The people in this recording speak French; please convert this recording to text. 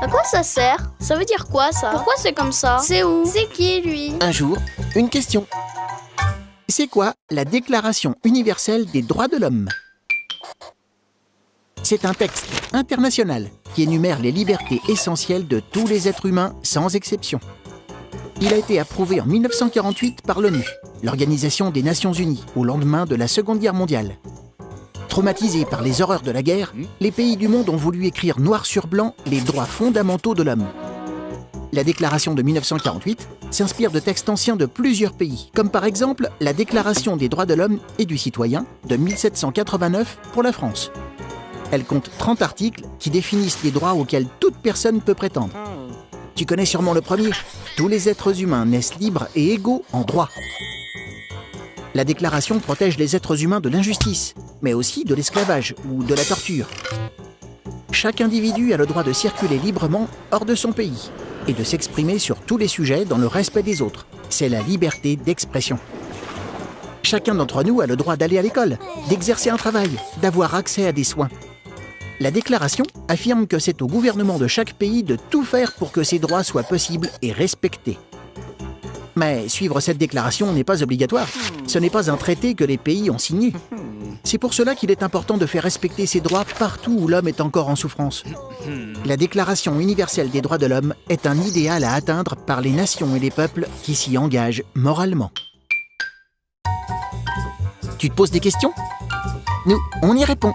À quoi ça sert? Ça veut dire quoi ça? Pourquoi c'est comme ça? C'est où? C'est qui lui? Un jour, une question. C'est quoi la Déclaration universelle des droits de l'homme? C'est un texte international qui énumère les libertés essentielles de tous les êtres humains sans exception. Il a été approuvé en 1948 par l'ONU, l'Organisation des Nations Unies, au lendemain de la Seconde Guerre mondiale. Traumatisés par les horreurs de la guerre, les pays du monde ont voulu écrire noir sur blanc les droits fondamentaux de l'homme. La déclaration de 1948 s'inspire de textes anciens de plusieurs pays, comme par exemple la Déclaration des droits de l'homme et du citoyen de 1789 pour la France. Elle compte 30 articles qui définissent les droits auxquels toute personne peut prétendre. Tu connais sûrement le premier. Tous les êtres humains naissent libres et égaux en droit. La déclaration protège les êtres humains de l'injustice, mais aussi de l'esclavage ou de la torture. Chaque individu a le droit de circuler librement hors de son pays et de s'exprimer sur tous les sujets dans le respect des autres. C'est la liberté d'expression. Chacun d'entre nous a le droit d'aller à l'école, d'exercer un travail, d'avoir accès à des soins. La déclaration affirme que c'est au gouvernement de chaque pays de tout faire pour que ces droits soient possibles et respectés. Mais suivre cette déclaration n'est pas obligatoire. Ce n'est pas un traité que les pays ont signé. C'est pour cela qu'il est important de faire respecter ces droits partout où l'homme est encore en souffrance. La Déclaration universelle des droits de l'homme est un idéal à atteindre par les nations et les peuples qui s'y engagent moralement. Tu te poses des questions? Nous, on y répond.